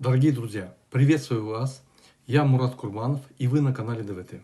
Дорогие друзья, приветствую вас, я Мурат Курбанов и вы на канале ДВТ.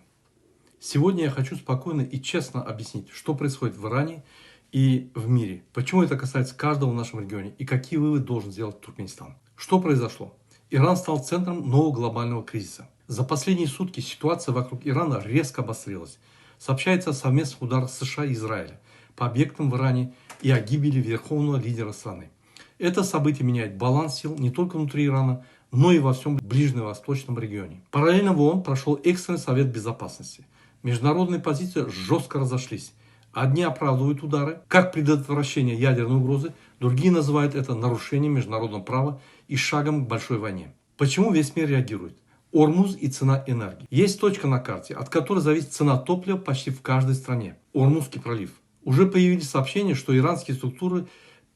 Сегодня я хочу спокойно и честно объяснить, что происходит в Иране и в мире, почему это касается каждого в нашем регионе и какие выводы должен сделать Туркменистан. Что произошло? Иран стал центром нового глобального кризиса. За последние сутки ситуация вокруг Ирана резко обострилась. Сообщается о совместных ударах США и Израиля по объектам в Иране и о гибели верховного лидера страны. Это событие меняет баланс сил не только внутри Ирана, но и во всем ближневосточном регионе. Параллельно в ООН прошел экстренный совет безопасности. Международные позиции жестко разошлись. Одни оправдывают удары, как предотвращение ядерной угрозы, другие называют это нарушением международного права и шагом к большой войне. Почему весь мир реагирует? Ормуз и цена энергии. Есть точка на карте, от которой зависит цена топлива почти в каждой стране. Ормузский пролив. Уже появились сообщения, что иранские структуры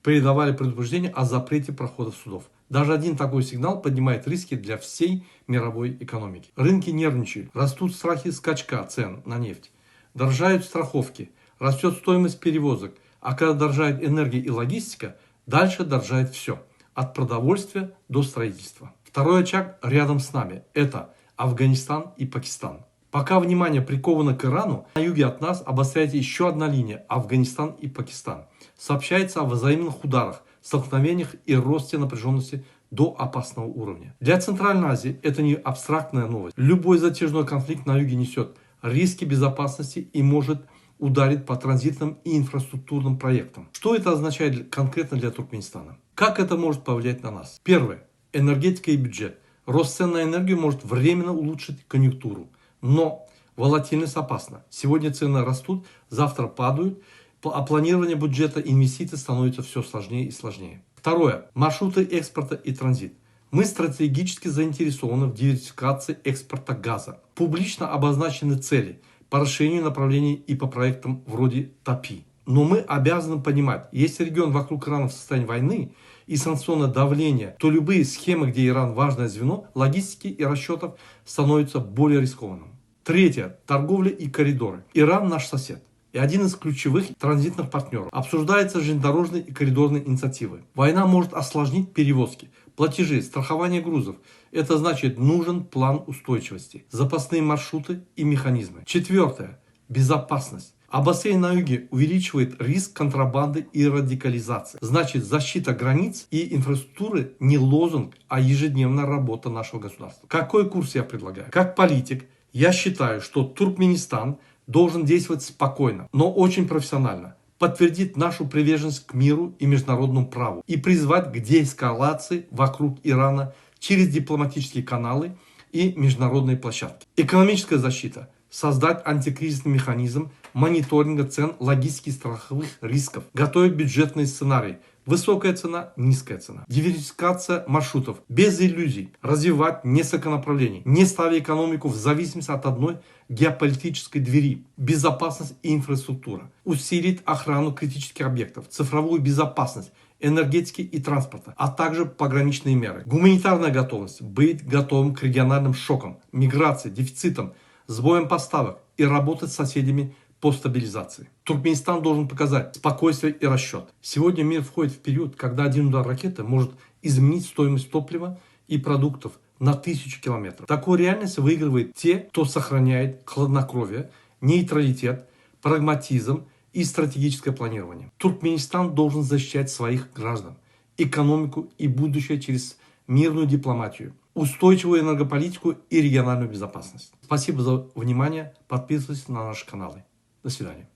передавали предупреждение о запрете прохода судов. Даже один такой сигнал поднимает риски для всей мировой экономики. Рынки нервничают, растут страхи скачка цен на нефть, дорожают страховки, растет стоимость перевозок, а когда дорожает энергия и логистика, дальше дорожает все, от продовольствия до строительства. Второй очаг рядом с нами – это Афганистан и Пакистан. Пока внимание приковано к Ирану, на юге от нас обостряется еще одна линия – Афганистан и Пакистан. Сообщается о взаимных ударах, столкновениях и росте напряженности до опасного уровня. Для Центральной Азии это не абстрактная новость. Любой затяжной конфликт на юге несет риски безопасности и может ударить по транзитным и инфраструктурным проектам. Что это означает конкретно для Туркменистана? Как это может повлиять на нас? Первое. Энергетика и бюджет. Рост цен на энергию может временно улучшить конъюнктуру. Но волатильность опасна. Сегодня цены растут, завтра падают, а планирование бюджета и инвестиций становится все сложнее и сложнее. Второе. Маршруты экспорта и транзит. Мы стратегически заинтересованы в диверсификации экспорта газа. Публично обозначены цели по расширению направлений и по проектам вроде ТАПИ. Но мы обязаны понимать, если регион вокруг Ирана в состоянии войны и санкционное давление, то любые схемы, где Иран важное звено, логистики и расчетов становятся более рискованным. Третье. Торговля и коридоры. Иран наш сосед и один из ключевых транзитных партнеров. Обсуждаются железнодорожные и коридорные инициативы. Война может осложнить перевозки, платежи, страхование грузов. Это значит, нужен план устойчивости, запасные маршруты и механизмы. Четвертое. Безопасность. Обострение на юге увеличивает риск контрабанды и радикализации. Значит, защита границ и инфраструктуры не лозунг, а ежедневная работа нашего государства. Какой курс я предлагаю? Как политик, я считаю, что Туркменистан должен действовать спокойно, но очень профессионально, подтвердить нашу приверженность к миру и международному праву и призвать к деэскалации вокруг Ирана через дипломатические каналы и международные площадки. Экономическая защита. Создать антикризисный механизм мониторинга цен, логистики и страховых рисков. Готовить бюджетные сценарии. Высокая цена, низкая цена. Диверсификация маршрутов. Без иллюзий. Развивать несколько направлений. Не ставя экономику в зависимости от одной геополитической двери. Безопасность и инфраструктура. Усилить охрану критических объектов. Цифровую безопасность. Энергетики и транспорта, а также пограничные меры. Гуманитарная готовность. Быть готовым к региональным шокам, миграции, дефицитам, сбоем поставок и работать с соседями по стабилизации. Туркменистан должен показать спокойствие и расчет. Сегодня мир входит в период, когда один удар ракеты может изменить стоимость топлива и продуктов на 1000 километров. Такой реальности выигрывает те, кто сохраняет хладнокровие, нейтралитет, прагматизм и стратегическое планирование. Туркменистан должен защищать своих граждан, экономику и будущее через мирную дипломатию, устойчивую энергополитику и региональную безопасность. Спасибо за внимание. Подписывайтесь на наши каналы. До свидания.